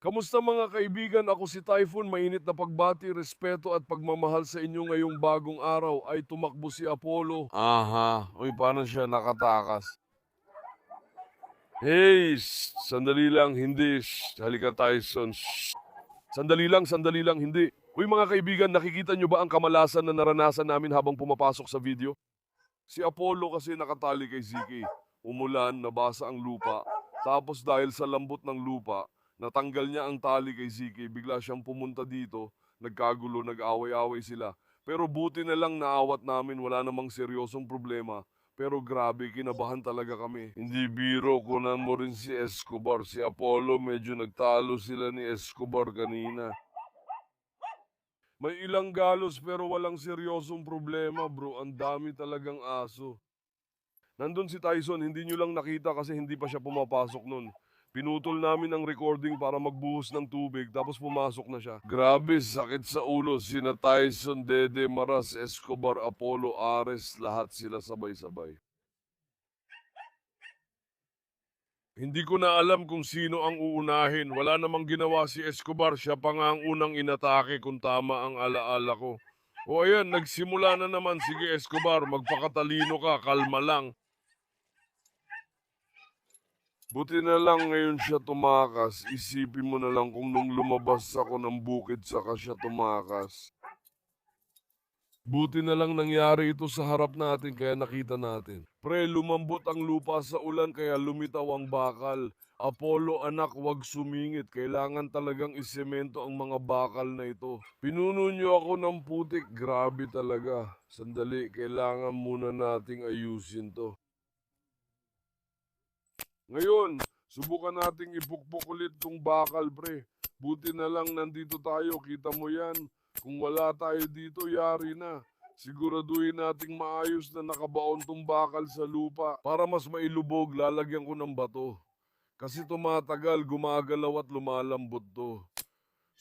Kamusta mga kaibigan? Ako si Typhoon. Mainit na pagbati, respeto at pagmamahal sa inyo ngayong bagong araw ay tumakbo si Apollo. Aha. Uy, paano siya nakatakas? Hey, sandali lang, hindi. Halika Tyson. Sandali lang, hindi. Uy mga kaibigan, nakikita nyo ba ang kamalasan na naranasan namin habang pumapasok sa video? Si Apollo kasi nakatali kay Ziki. Umulan, nabasa ang lupa. Tapos dahil sa lambot ng lupa, natanggal niya ang tali kay Ziki. Bigla siyang pumunta dito. Nagkagulo, nag-away-away sila. Pero buti na lang naawat namin, wala namang seryosong problema. Pero grabe, kinabahan talaga kami. Hindi biro, kunan mo rin si Escobar. Si Apollo, medyo nagtalo sila ni Escobar kanina. May ilang galos pero walang seryosong problema, bro. Ang dami talagang aso. Nandun si Tyson, hindi nyo lang nakita kasi hindi pa siya pumapasok nun. Pinutol namin ang recording para magbuhos ng tubig tapos pumasok na siya. Grabe, sakit sa ulo. Sina Tyson, Dede, Maras, Escobar, Apollo, Ares, lahat sila sabay-sabay. Hindi ko na alam kung sino ang uunahin. Wala namang ginawa si Escobar. Siya pa nga ang unang inatake kung tama ang alaala ko. O ayan, nagsimula na naman. Sige Escobar, magpakatalino ka, kalma lang. Buti na lang ngayon siya tumakas. Isipin mo na lang kung nung lumabas ako ng bukid saka siya tumakas. Buti na lang nangyari ito sa harap natin kaya nakita natin. Pre, lumambot ang lupa sa ulan kaya lumitaw ang bakal. Apollo anak, wag sumingit. Kailangan talagang isemento ang mga bakal na ito. Pinuno niyo ako ng putik. Grabe talaga. Sandali, kailangan muna nating ayusin to. Ngayon, subukan nating ipukpok ulit tong bakal, pre. Buti na lang nandito tayo, kita mo yan. Kung wala tayo dito, yari na. Siguraduhin nating maayos na nakabaon tong bakal sa lupa. Para mas mailubog, lalagyan ko ng bato. Kasi tumatagal, gumagalaw at lumalambot to.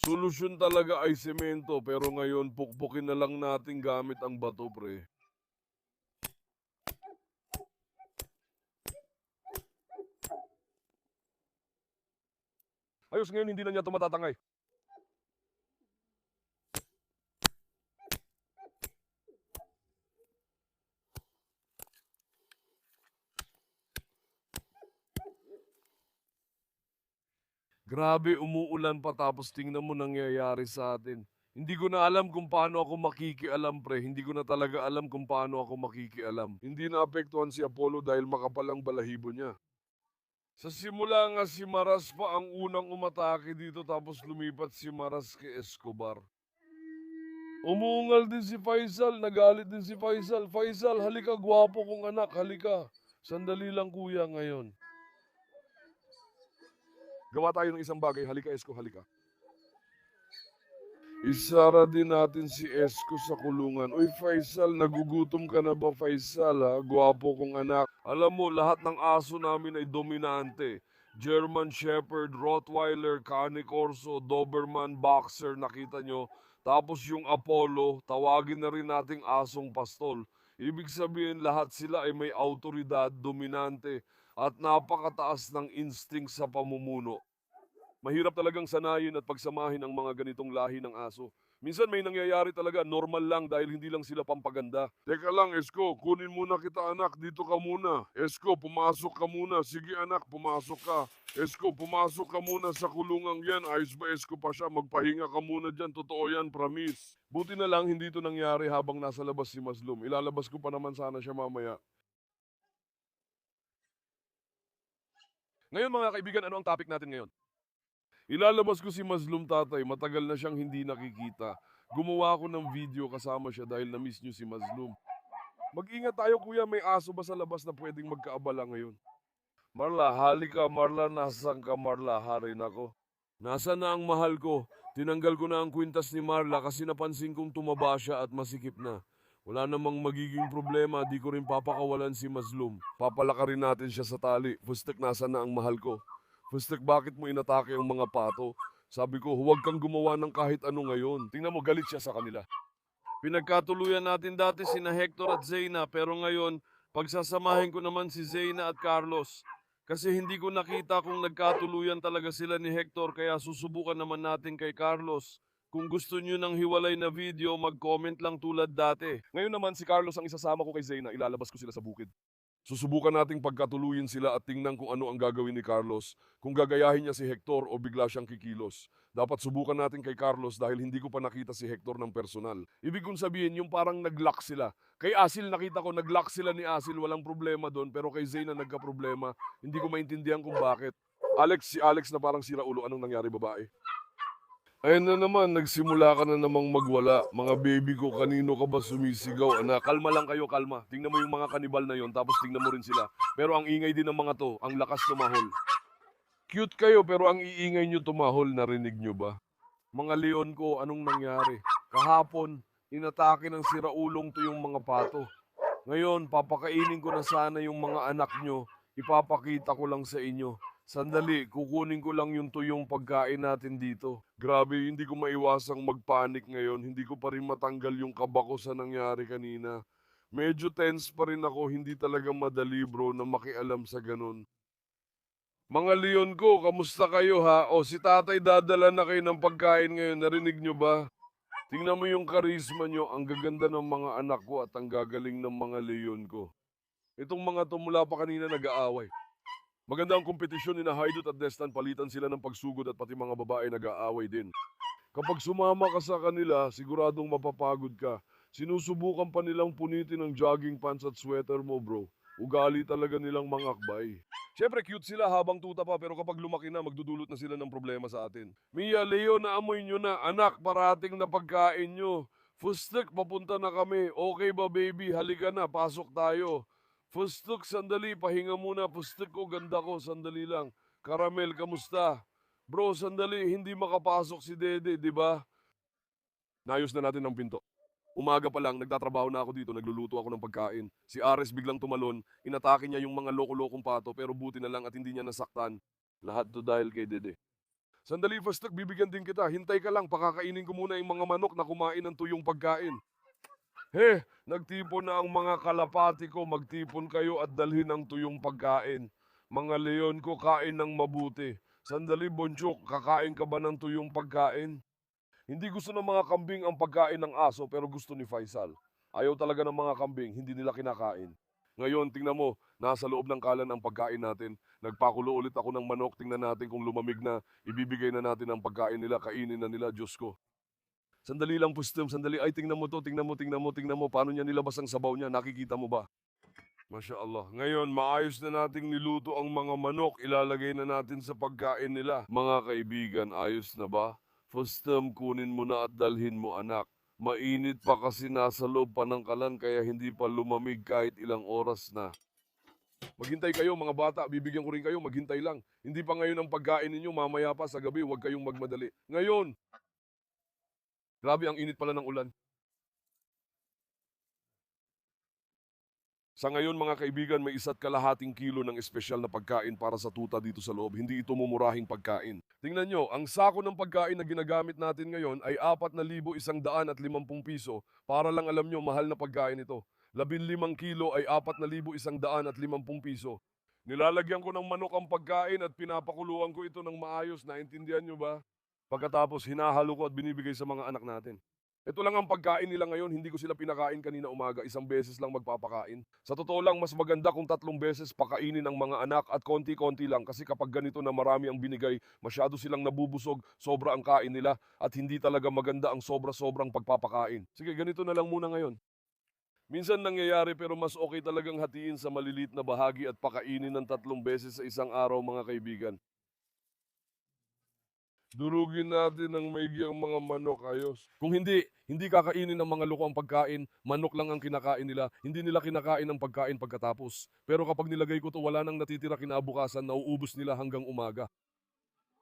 Solusyon talaga ay semento, pero ngayon pukpukin na lang natin gamit ang bato, pre. Ayos ngayon, hindi na niya tumatatangay. Grabe, umuulan pa tapos tingnan mo nangyayari sa atin. Hindi ko na alam kung paano ako makikialam, pre. Hindi ko na talaga alam kung paano ako makikialam. Hindi naapektuhan si Apollo dahil makapal ang balahibo niya. Sa simula nga si Maras pa ang unang umatake dito tapos lumipat si Maras kay Escobar. Umungal din si Faisal, nagalit din si Faisal. Faisal, halika gwapo kong anak, halika. Sandali lang kuya ngayon. Gawa tayo ng isang bagay, halika Esko, halika. Isara din natin si Esko sa kulungan. Uy Faisal, nagugutom ka na ba Faisal ha? Gwapo kong anak. Alam mo, lahat ng aso namin ay dominante. German Shepherd, Rottweiler, Cane Corso, Doberman, Boxer, nakita nyo. Tapos yung Apollo, tawagin na rin nating asong pastol. Ibig sabihin lahat sila ay may autoridad, dominante, at napakataas ng instinct sa pamumuno. Mahirap talagang sanayin at pagsamahin ang mga ganitong lahi ng aso. Minsan may nangyayari talaga, normal lang dahil hindi lang sila pampaganda. Teka lang, Esko, kunin muna kita anak, dito ka muna. Esko, pumasok ka muna. Sige anak, pumasok ka. Esko, pumasok ka muna sa kulungang yan. Ayos ba Esko pa siya? Magpahinga ka muna dyan. Totoo yan, promise. Buti na lang hindi ito nangyari habang nasa labas si Maslum. Ilalabas ko pa naman sana siya mamaya. Ngayon mga kaibigan, ano ang topic natin ngayon? Ilalabas ko si Maslum tatay, matagal na siyang hindi nakikita. Gumawa ako ng video kasama siya dahil na-miss niyo si Maslum. Mag-ingat tayo kuya, may aso ba sa labas na pwedeng magkaabala ngayon? Marla, halika Marla, nasan ka Marla, harin ako. Nasaan na ang mahal ko? Tinanggal ko na ang kwintas ni Marla kasi napansin kong tumaba siya at masikip na. Wala namang magiging problema, di ko rin papakawalan si Maslum. Papalaka rin natin siya sa tali. Fustek, nasaan na ang mahal ko? Fustek, bakit mo inatake ang mga pato? Sabi ko, huwag kang gumawa ng kahit ano ngayon. Tingnan mo, galit siya sa kanila. Pinagkatuluyan natin dati sina Hector at Zeyna pero ngayon pagsasamahin ko naman si Zeyna at Carlos. Kasi hindi ko nakita kung nagkatuluyan talaga sila ni Hector kaya susubukan naman natin kay Carlos. Kung gusto niyo ng hiwalay na video, mag-comment lang tulad dati. Ngayon naman si Carlos ang isasama ko kay Zayna, ilalabas ko sila sa bukid. Susubukan nating pagkatuluyin sila at tingnan kung ano ang gagawin ni Carlos. Kung gagayahin niya si Hector o bigla siyang kikilos. Dapat subukan natin kay Carlos dahil hindi ko pa nakita si Hector ng personal. Ibig kong sabihin yung parang nag-lock sila. Kay Asil nakita ko nag-lock sila ni Asil, walang problema doon. Pero kay Zayna nagka-problema. Hindi ko maintindihan kung bakit. Si Alex na parang sira ulo. Anong nangyari babae? Ayun na naman, nagsimula ka na namang magwala. Mga baby ko, kanino ka ba sumisigaw? Anak, kalma lang kayo, kalma. Tingnan mo yung mga kanibal na yon, tapos tingnan mo rin sila. Pero ang ingay din ng mga to, ang lakas tumahol. Cute kayo, pero ang iingay nyo tumahol, narinig nyo ba? Mga leon ko, anong nangyari? Kahapon, inatake ng siraulong to yung mga pato. Ngayon, papakainin ko na sana yung mga anak nyo. Ipapakita ko lang sa inyo. Sandali, kukunin ko lang yung tuyong pagkain natin dito. Grabe, hindi ko maiwasang magpanik ngayon. Hindi ko pa rin matanggal yung kaba ko sa nangyari kanina. Medyo tense pa rin ako, hindi talaga madali bro na makialam sa ganun. Mga leon ko, kamusta kayo ha? O si tatay dadala na kayo ng pagkain ngayon, narinig nyo ba? Tingnan mo yung karisma nyo, ang gaganda ng mga anak ko at ang gagaling ng mga leon ko. Itong mga to mula pa kanina nag-aaway. Maganda ang kompetisyon ni na Haidut at Destan, palitan sila ng pagsugod at pati mga babae nag-aaway din. Kapag sumama ka sa kanila, siguradong mapapagod ka. Sinusubukan pa nilang punitin ang jogging pants at sweater mo bro. Ugali talaga nilang mangakbay. Siyempre cute sila habang tuta pa pero kapag lumaki na magdudulot na sila ng problema sa atin. Mia, Leo, naamoy nyo na. Anak, parating na pagkain nyo. Fustek, papunta na kami. Okay ba baby? Halika na, pasok tayo. Fustek, sandali, pahinga muna. Fustek ko, ganda ko, sandali lang. Caramel, kamusta? Bro, sandali, hindi makapasok si Dede, di ba? Nayos na natin ang pinto. Umaga pa lang, nagtatrabaho na ako dito, nagluluto ako ng pagkain. Si Ares biglang tumalon, inatake niya yung mga loko-lokong pato pero buti na lang at hindi niya nasaktan. Lahat to dahil kay Dede. Sandali, Fastek, bibigyan din kita. Hintay ka lang, pakakainin ko muna yung mga manok na kumain ng tuyong pagkain. Nagtipon na ang mga kalapati ko, magtipon kayo at dalhin ang tuyong pagkain. Mga leon ko, kain ng mabuti. Sandali, Bonchok, kakain ka ba ng tuyong pagkain? Hindi gusto ng mga kambing ang pagkain ng aso pero gusto ni Faisal. Ayaw talaga ng mga kambing, hindi nila kinakain. Ngayon, tingnan mo, nasa loob ng kalan ang pagkain natin. Nagpakulo ulit ako ng manok, tingnan natin kung lumamig na, ibibigay na natin ang pagkain nila, kainin na nila, Diyos ko. Sandali lang, Pustem, sandali. Ay, tingnan mo to, tingnan mo, tingnan mo, tingnan mo. Paano niya nilabas ang sabaw niya? Nakikita mo ba? Masya Allah. Ngayon, maayos na nating niluto ang mga manok. Ilalagay na natin sa pagkain nila. Mga kaibigan, ayos na ba? Fustem, kunin mo na at dalhin mo anak. Mainit pa kasi nasa loob pa ng kalan kaya hindi pa lumamig kahit ilang oras na. Maghintay kayo mga bata, bibigyan ko rin kayo, maghintay lang. Hindi pa ngayon ang pagkain ninyo, mamaya pa sa gabi, huwag kayong magmadali. Ngayon, grabe ang init pala ng ulan. Sa ngayon mga kaibigan, may 1.5 kilo ng espesyal na pagkain para sa tuta dito sa loob. Hindi ito mumurahing pagkain. Tingnan nyo, ang sako ng pagkain na ginagamit natin ngayon ay 4,150 piso. Para lang alam nyo, mahal na pagkain ito. 15 kilo ay 4,150 piso. Nilalagyan ko ng manok ang pagkain at pinapakuluan ko ito ng maayos. Naintindihan nyo ba? Pagkatapos hinahalo ko at binibigay sa mga anak natin. Ito lang ang pagkain nila ngayon, hindi ko sila pinakain kanina umaga, 1 beses lang magpapakain. Sa totoo lang, mas maganda kung 3 beses pakainin ang mga anak at konti-konti lang kasi kapag ganito na marami ang binigay, masyado silang nabubusog, sobra ang kain nila at hindi talaga maganda ang sobra-sobrang pagpapakain. Sige, ganito na lang muna ngayon. Minsan nangyayari pero mas okay talagang hatiin sa maliliit na bahagi at pakainin ng 3 beses sa isang araw mga kaibigan. Durugin natin ng maigi ang mga manok, ayos. Kung hindi kakainin ng mga loko ang pagkain, manok lang ang kinakain nila, hindi nila kinakain ang pagkain pagkatapos. Pero kapag nilagay ko to, wala nang natitira kinabukasan, nauubos nila hanggang umaga.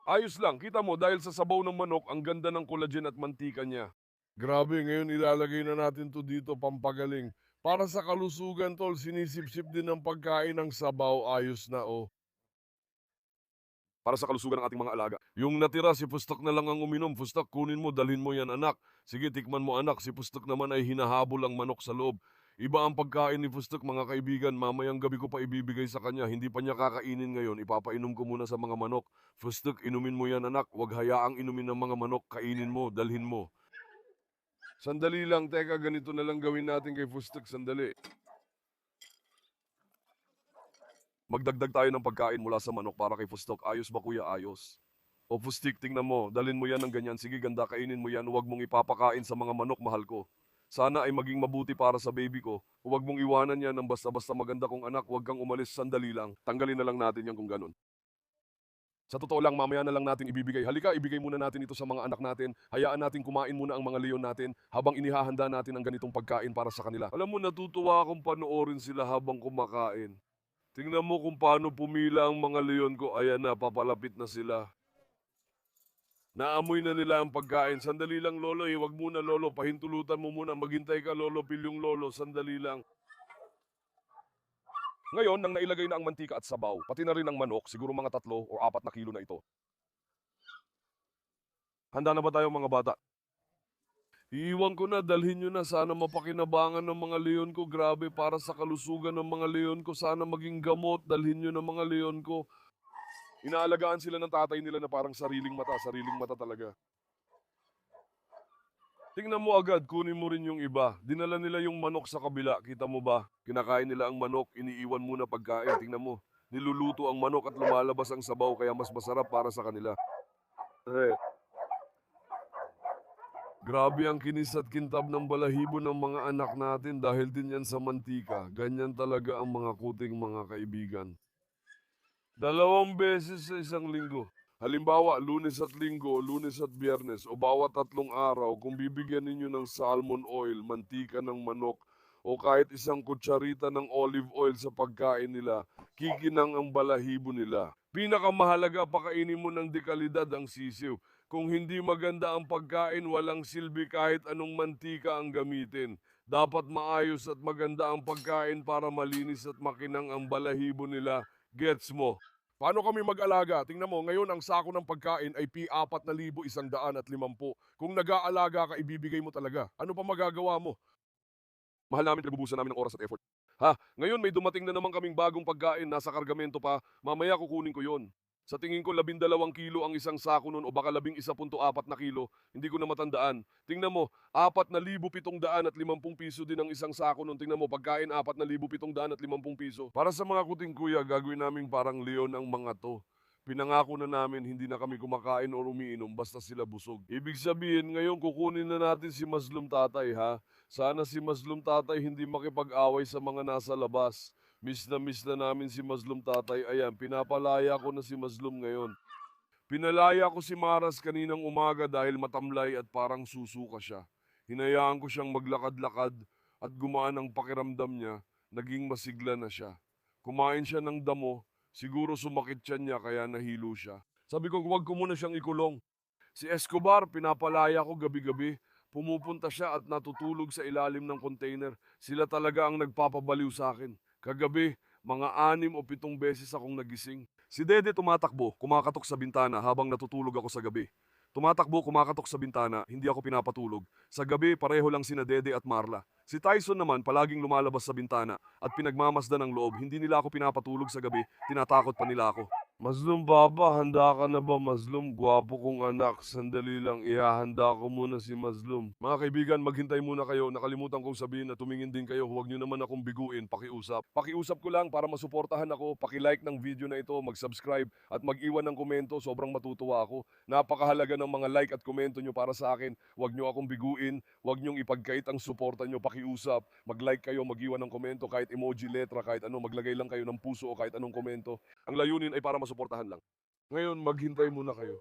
Ayos lang, kita mo, dahil sa sabaw ng manok, ang ganda ng collagen at mantika niya. Grabe, ngayon ilalagay na natin to dito, pampagaling. Para sa kalusugan, tol, sinisip-sip din ng pagkain ng sabaw, ayos na, oh. Para sa kalusugan ng ating mga alaga. Yung natira, si Pustok na lang ang uminom. Pustok, kunin mo, dalhin mo yan anak. Sige, tikman mo anak. Si Pustok naman ay hinahabol ang manok sa loob. Iba ang pagkain ni Fustok mga kaibigan, mamayang gabi ko pa ibibigay sa kanya, hindi pa niya kakainin ngayon, ipapainom ko muna sa mga manok. Fustok, inumin mo yan anak, wag hayaang inumin ng mga manok, kainin mo, dalhin mo. Sandali lang, teka, ganito na lang gawin natin kay Fustok, sandali. Magdagdag tayo ng pagkain mula sa manok para kay Fustok. Ayos ba kuya? Ayos. O Fustik, tingnan mo, dalhin mo yan ng ganyan. Sige ganda, kainin mo yan. Huwag mong ipapakain sa mga manok, mahal ko. Sana ay maging mabuti para sa baby ko. Huwag mong iwanan yan ng basta-basta maganda kong anak. Huwag kang umalis, sandali lang. Tanggalin na lang natin yan kung ganun. Sa totoo lang, mamaya na lang natin ibibigay. Halika, ibigay muna natin ito sa mga anak natin. Hayaan natin kumain muna ang mga leon natin habang inihahanda natin ang ganitong pagkain para sa kanila. Alam mo, natutuwa akong panoorin sila habang kumakain. Tingnan mo kung paano pumila ang mga leon ko. Ayan na, papalapit na sila. Naamoy na nila ang pagkain. Sandali lang, Lolo. Huwag muna, Lolo. Pahintulutan mo muna. Maghintay ka, Lolo. Pilyong Lolo. Sandali lang. Ngayon, nang nailagay na ang mantika at sabaw, pati na rin ang manok, siguro mga 3 o 4 na kilo na ito. Handa na ba tayo mga bata? Iiwan ko na, dalhin nyo na. Sana mapakinabangan ng mga leon ko. Grabe, para sa kalusugan ng mga leon ko. Sana maging gamot, dalhin nyo ng mga leon ko. Inaalagaan sila ng tatay nila na parang sariling mata talaga. Tingnan mo agad, kunin mo rin yung iba. Dinala nila yung manok sa kabila, kita mo ba? Kinakain nila ang manok, iniiwan muna pagkain. Tingnan mo, niluluto ang manok at lumalabas ang sabaw kaya mas masarap para sa kanila. Eh, grabe ang kinis at kintab ng balahibo ng mga anak natin dahil din yan sa mantika. Ganyan talaga ang mga kuting mga kaibigan. 2 beses sa isang linggo. Halimbawa, Lunes at Biyernes o bawat 3 araw, kung bibigyan ninyo ng salmon oil, mantika ng manok, o kahit isang kutsarita ng olive oil sa pagkain nila, kikinang ang balahibo nila. Pinakamahalaga, pakainin mo ng dekalidad ang sisiw. Kung hindi maganda ang pagkain, walang silbi kahit anong mantika ang gamitin. Dapat maayos at maganda ang pagkain para malinis at makinang ang balahibo nila. Gets mo? Paano kami mag-alaga? Tingnan mo, ngayon ang sako ng pagkain ay P4,150. Kung nag-aalaga ka, ibibigay mo talaga. Ano pa magagawa mo? Mahal namin, pinagbubusan namin ng oras at effort. Ha, ngayon may dumating na naman kaming bagong pagkain, nasa kargamento pa. Mamaya kukunin ko yon. Sa tingin ko 12 kilo ang isang sako nun o baka 11.4 na kilo. Hindi ko na matandaan. Tingnan mo, 4,750 piso din ang isang sako nun. Tingnan mo, pagkain 4,750 piso. Para sa mga kuting kuya, gagawin namin parang leon ang mga to. Pinangako na namin hindi na kami kumakain o umiinom basta sila busog. Ibig sabihin, ngayon kukunin na natin si Maslum Tatay ha. Sana si Maslum Tatay hindi makipag-away sa mga nasa labas. Miss na namin si Maslum Tatay. Ayan, pinapalaya ko na si Maslum ngayon. Pinalaya ko si Maras kaninang umaga dahil matamlay at parang susuka siya. Hinayaan ko siyang maglakad-lakad at gumaan ang pakiramdam niya. Naging masigla na siya. Kumain siya ng damo. Siguro sumakit siya niya kaya nahilo siya. Sabi ko, huwag ko muna siyang ikulong. Si Escobar, pinapalaya ko gabi-gabi. Pumupunta siya at natutulog sa ilalim ng container. Sila talaga ang nagpapabaliw sa akin. Kagabi, mga 6 o 7 beses akong nagising. Si Dede tumatakbo, kumakatok sa bintana habang natutulog ako sa gabi. Tumatakbo, kumakatok sa bintana, hindi ako pinapatulog. Sa gabi, pareho lang sina Dede at Marla. Si Tyson naman palaging lumalabas sa bintana at pinagmamasdan ng loob. Hindi nila ako pinapatulog sa gabi, tinatakot pa nila ako. Maslum Baba, handa ka na ba Maslum? Gwapo kong anak, sandali lang, ihahanda ko muna si Maslum. Mga kaibigan, maghintay muna kayo. Nakalimutan kong sabihin na tumingin din kayo. Huwag nyo naman akong biguin, pakiusap. Pakiusap ko lang para masuportahan ako. Paki-like ng video na ito, mag-subscribe at mag-iwan ng komento. Sobrang matutuwa ako. Napakahalaga ng mga like at komento nyo para sa akin. Huwag nyo akong biguin, huwag nyong ipagkait ang suporta nyo, pakiusap. Mag-like kayo, mag-iwan ng komento, kahit emoji, letra, kahit ano, maglagay lang kayo ng puso o kahit anong komento. Ang layunin ay para masuportahan lang. Ngayon, maghintay muna kayo.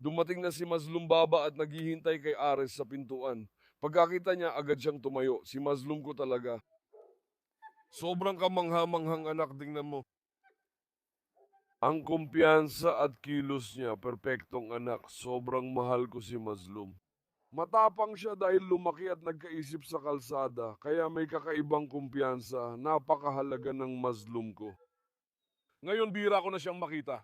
Dumating na si Maslum Baba at naghihintay kay Ares sa pintuan. Pagkakita niya, agad siyang tumayo. Si Maslum ko talaga. Sobrang kamangha-manghang anak, tingnan mo. Ang kumpiyansa at kilos niya, perpektong anak. Sobrang mahal ko si Maslum. Matapang siya dahil lumaki at nagkaisip sa kalsada, kaya may kakaibang kumpiyansa. Napakahalaga ng Maslum ko. Ngayon, bira ko na siyang makita.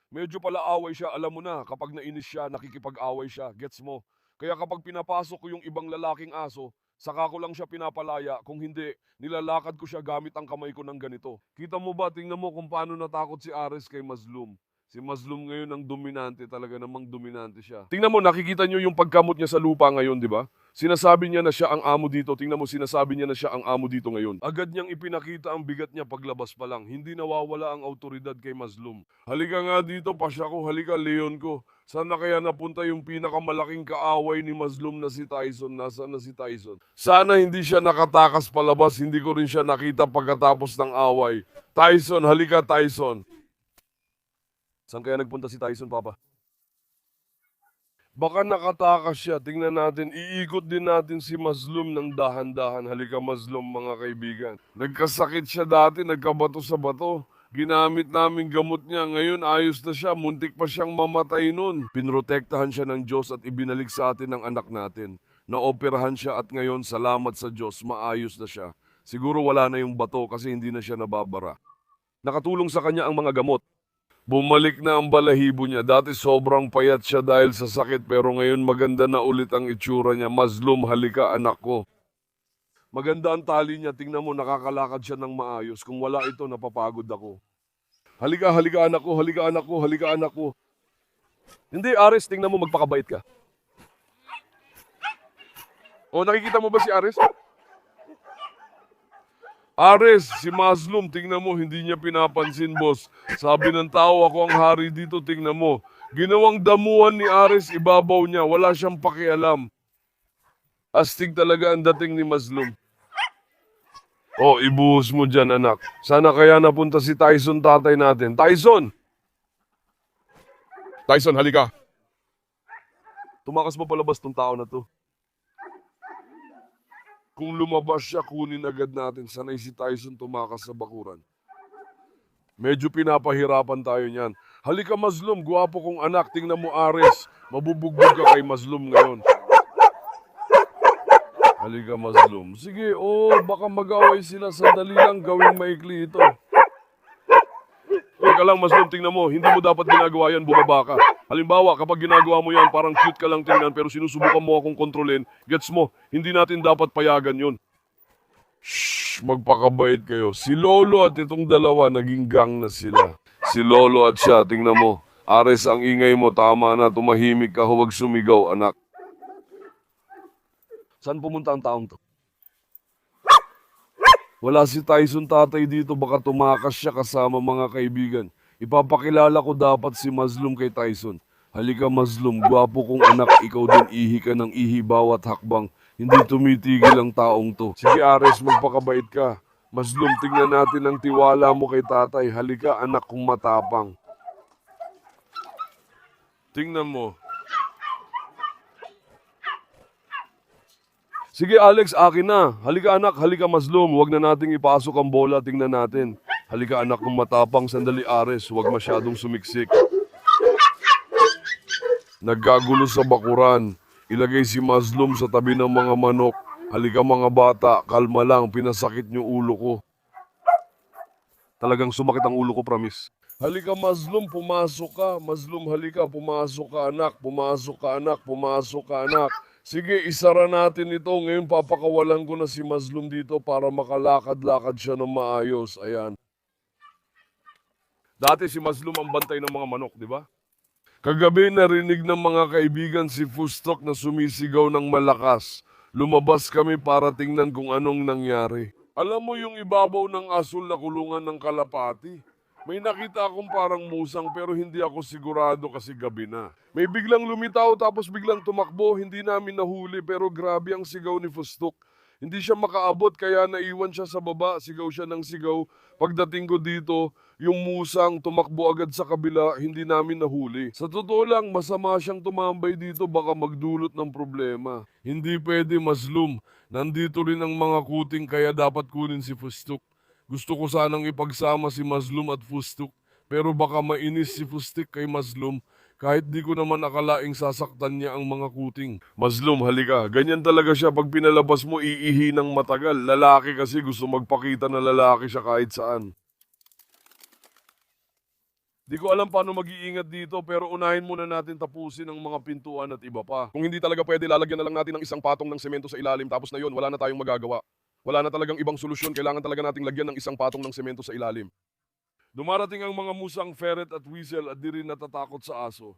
Medyo pala away siya, alam mo na, kapag nainis siya, nakikipag-away siya. Gets mo? Kaya kapag pinapasok ko yung ibang lalaking aso, saka ko lang siya pinapalaya. Kung hindi, nilalakad ko siya gamit ang kamay ko ng ganito. Kita mo ba, tingnan mo kung paano natakot si Ares kay Mazlum. Si Mazlum ngayon ang dominante, talaga namang dominante siya. Tingnan mo, nakikita nyo yung pagkamot niya sa lupa ngayon, di ba? Sinasabi niya na siya ang amo dito. Tingnan mo, sinasabi niya na siya ang amo dito ngayon. Agad niyang ipinakita ang bigat niya paglabas pa lang. Hindi nawawala ang autoridad kay Mazlum. Halika nga dito, pasya ko. Halika, leon ko. Sana kaya napunta yung pinakamalaking kaaway ni Mazlum na si Tyson. Nasaan na si Tyson? Sana hindi siya nakatakas palabas. Hindi ko rin siya nakita pagkatapos ng away. Tyson, halika Tyson. Saan kaya nagpunta si Tyson, Papa? Baka nakatakas siya. Tingnan natin. Iikot din natin si Mazlum ng dahan-dahan. Halika Mazlum, mga kaibigan. Nagkasakit siya dati. Nagkabato sa bato. Ginamit namin gamot niya. Ngayon ayos na siya. Muntik pa siyang mamatay nun. Pinrotektahan siya ng Diyos at ibinalik sa atin ang anak natin. Naoperahan siya at ngayon salamat sa Diyos. Maayos na siya. Siguro wala na yung bato kasi hindi na siya nababara. Nakatulong sa kanya ang mga gamot. Bumalik na ang balahibo niya. Dati sobrang payat siya dahil sa sakit pero ngayon maganda na ulit ang itsura niya. Mazlum, halika anak ko. Maganda ang tali niya. Tingnan mo, nakakalakad siya ng maayos. Kung wala ito, napapagod ako. Halika, halika anak ko, halika anak ko, halika anak ko. Hindi, Ares, tingnan mo, magpakabait ka. O, nakikita mo ba si Ares? Ares, si Mazlum, tingnan mo, hindi niya pinapansin, boss. Sabi ng tao, ako ang hari dito, tingnan mo. Ginawang damuhan ni Ares, ibabaw niya, wala siyang pakialam. Astig talaga ang dating ni Mazlum. Oh, ibuhos mo dyan, anak. Sana kaya napunta si Tyson, tatay natin. Tyson! Tyson, halika. Tumakas pa palabas tong tao na to. Kung lumabas siya, kunin agad natin. Sanay si Tyson tumakas sa bakuran. Medyo pinapahirapan tayo niyan. Halika Mazlum, guwapo kong anak. Tingnan mo Ares. Mabubugbog ka kay Mazlum ngayon. Halika Mazlum. Sige, baka mag-away sila. Sandali lang, gawing maikli ito. Teka lang Mazlum, tingnan mo. Hindi mo dapat ginagawa yan, bumaba ka. Halimbawa, kapag ginagawa mo yan, parang cute ka lang tingnan, pero sinusubukan mo akong kontrolin. Gets mo, hindi natin dapat payagan yun. Shhh, magpakabait kayo. Si Lolo at itong dalawa, naging gang na sila. Si Lolo at siya, tingnan mo. Ares, ang ingay mo, tama na, tumahimik ka, huwag sumigaw, anak. Saan pumunta ang taong to? Wala si Tyson tatay dito, baka tumakas siya kasama mga kaibigan. Ipapakilala ko dapat si Mazlum kay Tyson. Halika Mazlum, gwapo kong anak, ikaw din ihi ka ng ihi bawat hakbang. Hindi tumitigil ang taong to. Sige Ares, magpakabait ka. Mazlum, tingnan natin ang tiwala mo kay tatay. Halika anak kong matapang. Tingnan mo. Sige Alex, akin na. Halika anak, halika Mazlum. Huwag na nating ipasok ang bola, tingnan natin. Halika anak kong matapang, sandali Ares, huwag masyadong sumiksik. Nagkagulo sa bakuran. Ilagay si Mazlum sa tabi ng mga manok. Halika mga bata, kalma lang, pinasakit niyo ulo ko. Talagang sumakit ang ulo ko, promise. Halika Mazlum, pumasok ka. Mazlum, halika, pumasok ka anak, pumasok ka anak, pumasok ka anak. Sige, isara natin ito. Ngayon papakawalan ko na si Mazlum dito para makalakad-lakad siya ng maayos. Ayan. Dati si Mazlum ang bantay ng mga manok, di ba? Kagabi narinig ng mga kaibigan si Fustok na sumisigaw ng malakas. Lumabas kami para tingnan kung anong nangyari. Alam mo yung ibabaw ng asul na kulungan ng kalapati? May nakita akong parang musang pero hindi ako sigurado kasi gabi na. May biglang lumitaw tapos biglang tumakbo, hindi namin nahuli pero grabe ang sigaw ni Fustok. Hindi siya makaabot kaya naiwan siya sa baba, sigaw siya ng sigaw. Pagdating ko dito, yung musang tumakbo agad sa kabila, hindi namin nahuli. Sa totoo lang, masama siyang tumambay dito, baka magdulot ng problema. Hindi pwede Mazlum, nandito rin ang mga kuting kaya dapat kunin si Fustok. Gusto ko sanang ipagsama si Mazlum at Fustok, pero baka mainis si Fustik kay Mazlum. Kahit di ko naman akalaing sasaktan niya ang mga kuting. Mazlum, halika. Ganyan talaga siya. Pag pinalabas mo, iihi ng matagal. Lalaki kasi gusto magpakita na lalaki siya kahit saan. Di ko alam paano mag-iingat dito pero unahin muna natin tapusin ang mga pintuan at iba pa. Kung hindi talaga pwede, lalagyan na lang natin ng isang patong ng semento sa ilalim tapos na yon, wala na tayong magagawa. Wala na talagang ibang solusyon, kailangan talaga nating lagyan ng isang patong ng semento sa ilalim. Dumarating ang mga musang ferret at weasel at di rin natatakot sa aso.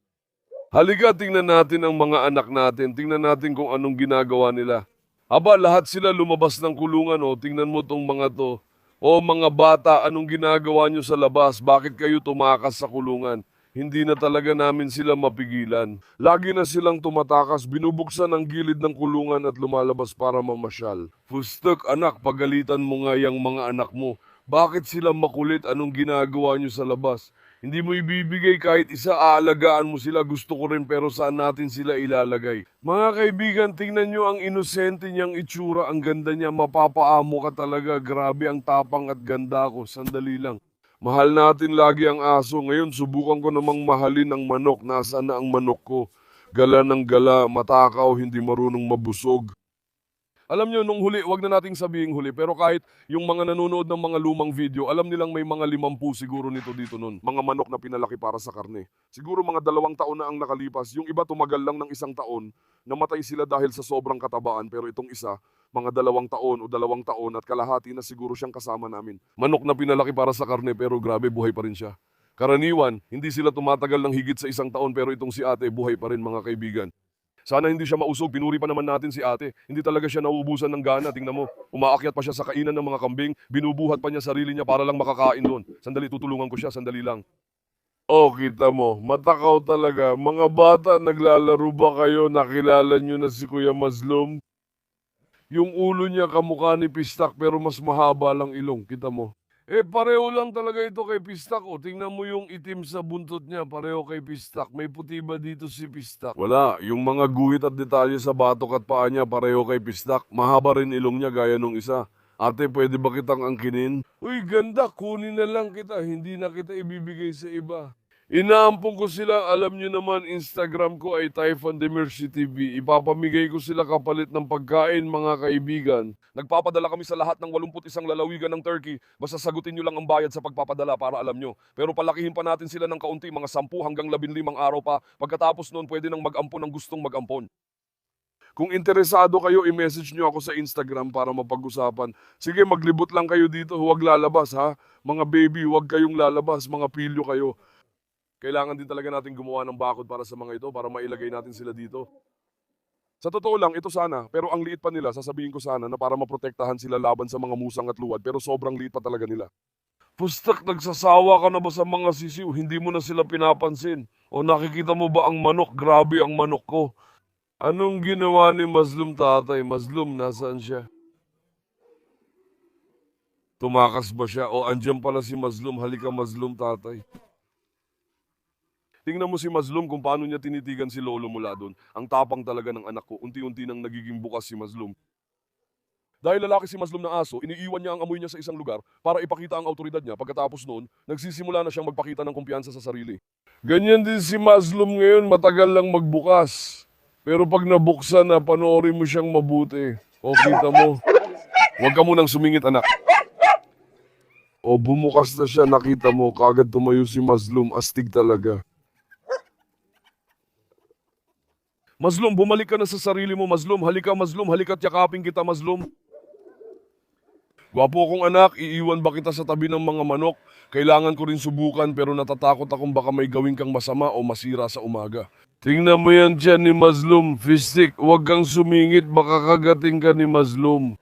Halika, tingnan natin ang mga anak natin. Tingnan natin kung anong ginagawa nila. Aba, lahat sila lumabas ng kulungan, oh. Tingnan mo tong mga to. O mga bata, anong ginagawa nyo sa labas? Bakit kayo tumakas sa kulungan? Hindi na talaga namin sila mapigilan. Lagi na silang tumatakas, binubuksan ang gilid ng kulungan at lumalabas para mamasyal. Fustok, anak, pagalitan mo nga yung mga anak mo. Bakit sila makulit? Anong ginagawa nyo sa labas? Hindi mo ibibigay kahit isa, aalagaan mo sila. Gusto ko rin pero saan natin sila ilalagay? Mga kaibigan, tingnan nyo ang inosente niyang itsura. Ang ganda niya, mapapaamo ka talaga. Grabe ang tapang at ganda ko. Sandali lang. Mahal natin lagi ang aso. Ngayon, subukan ko namang mahalin ang manok. Nasaan na ang manok ko? Gala ng gala, matakaw, hindi marunong mabusog. Alam nyo, nung huli, wag na nating sabihing huli, pero kahit yung mga nanonood ng mga lumang video, alam nilang may mga 50 siguro nito dito nun. Mga manok na pinalaki para sa karne. Siguro mga 2 taon na ang nakalipas. Yung iba tumagal lang ng 1 taon, namatay sila dahil sa sobrang katabaan, pero itong isa, mga 2 taon o 2 taon at kalahati na siguro siyang kasama namin. Manok na pinalaki para sa karne, pero grabe, buhay pa rin siya. Karaniwan, hindi sila tumatagal ng higit sa 1 taon, pero itong si ate, buhay pa rin mga kaibigan. Sana hindi siya mausog, pinuri pa naman natin si ate. Hindi talaga siya nauubusan ng gana, tingnan mo. Umaakyat pa siya sa kainan ng mga kambing, binubuhat pa niya sarili niya para lang makakain doon. Sandali, tutulungan ko siya, sandali lang. Oh, kita mo, matakaw talaga. Mga bata, naglalaro ba kayo? Nakilala niyo na si Kuya Mazlum? Yung ulo niya kamukha ni Pistak pero mas mahaba lang ilong, kita mo. Pareho lang talaga ito kay Pistak. O, tingnan mo yung itim sa buntot niya. Pareho kay Pistak. May puti ba dito si Pistak? Wala. Yung mga guhit at detalye sa batok at paa niya, pareho kay Pistak. Mahaba rin ilong niya gaya nung isa. Ate, pwede ba kitang angkinin? Uy, ganda. Kunin na lang kita. Hindi na kita ibibigay sa iba. Inaampong ko sila, alam nyo naman, Instagram ko ay Typhon Demercy TV. Ipapamigay ko sila kapalit ng pagkain, mga kaibigan. Nagpapadala kami sa lahat ng 81 lalawigan ng Turkey. Basta sagutin nyo lang ang bayad sa pagpapadala para alam nyo. Pero palakihin pa natin sila ng kaunti, mga 10 hanggang 15 araw pa. Pagkatapos noon, pwede nang mag-ampon ng gustong mag-ampon. Kung interesado kayo, i-message nyo ako sa Instagram para mapag-usapan. Sige, maglibot lang kayo dito, huwag lalabas ha. Mga baby, huwag kayong lalabas, mga pilyo kayo. Kailangan din talaga natin gumawa ng bakod para sa mga ito, para mailagay natin sila dito. Sa totoo lang, ito sana, pero ang liit pa nila, sasabihin ko sana na para maprotektahan sila laban sa mga musang at luwad, pero sobrang liit pa talaga nila. Pustak, nagsasawa ka na ba sa mga sisiw? Hindi mo na sila pinapansin. O nakikita mo ba ang manok? Grabe ang manok ko. Anong ginawa ni Mazlum tatay? Mazlum, nasaan siya? Tumakas ba siya? O andyan pala si Mazlum. Halika Mazlum tatay. Tingnan mo si Mazlum kung paano niya tinitigan si Lolo mula doon. Ang tapang talaga ng anak ko. Unti-unti nang nagiging bukas si Mazlum. Dahil lalaki si Mazlum na aso, iniiwan niya ang amoy niya sa isang lugar para ipakita ang autoridad niya. Pagkatapos noon, nagsisimula na siyang magpakita ng kumpiyansa sa sarili. Ganyan din si Mazlum ngayon, matagal lang magbukas. Pero pag nabuksan na, panoorin mo siyang mabuti. O kita mo, huwag ka munang sumingit anak. O bumukas na siya, nakita mo, kagad tumayo si Mazlum, astig talaga. Mazlum, bumalik ka na sa sarili mo, Mazlum. Halika, Mazlum. Halika't yakapin kita, Mazlum. Gwapo kong anak, iiwan ba kita sa tabi ng mga manok? Kailangan ko rin subukan pero natatakot akong baka may gawin kang masama o masira sa umaga. Tingnan mo yan dyan ni Mazlum, Fistik. Huwag kang sumingit, baka kagating ka ni Mazlum.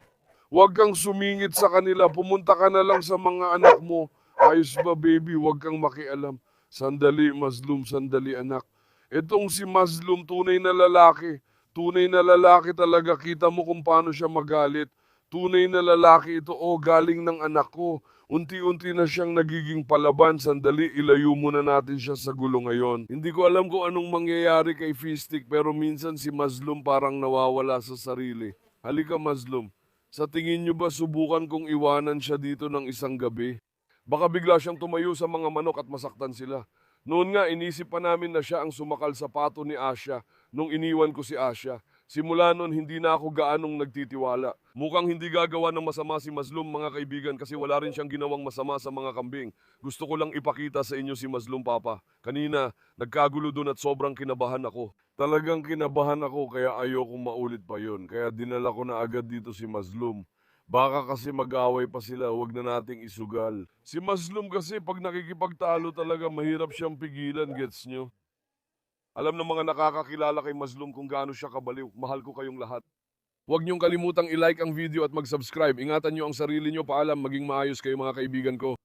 Huwag kang sumingit sa kanila, pumunta ka na lang sa mga anak mo. Ayos ba, baby? Huwag kang makialam. Sandali, Mazlum, sandali, anak. Itong si Mazlum, tunay na lalaki. Tunay na lalaki talaga. Kita mo kung paano siya magalit. Tunay na lalaki ito. Oh, galing ng anak ko. Unti-unti na siyang nagiging palaban. Sandali, ilayo muna natin siya sa gulo ngayon. Hindi ko alam kung anong mangyayari kay Fistik, pero minsan si Mazlum parang nawawala sa sarili. Halika, Mazlum. Sa tingin niyo ba subukan kong iwanan siya dito ng isang gabi? Baka bigla siyang tumayo sa mga manok at masaktan sila. Noon nga, inisip pa namin na siya ang sumakal sa pato ni Asya nung iniwan ko si Asya. Simula noon, hindi na ako gaanong nagtitiwala. Mukhang hindi gagawa ng masama si Mazlum, mga kaibigan, kasi wala rin siyang ginawang masama sa mga kambing. Gusto ko lang ipakita sa inyo si Mazlum, Papa. Kanina, nagkagulo doon at sobrang kinabahan ako. Talagang kinabahan ako kaya ayokong maulit pa yon. Kaya dinala ko na agad dito si Mazlum. Baka kasi mag-away pa sila, wag na nating isugal. Si Mazlum kasi pag nakikipagtalo talaga mahirap siyang pigilan, gets nyo? Alam ng mga nakakakilala kay Mazlum kung gaano siya kabaliw. Mahal ko kayong lahat. Huwag niyong kalimutang i-like ang video at mag-subscribe. Ingatan niyo ang sarili niyo. Paalam, maging maayos kayo mga kaibigan ko.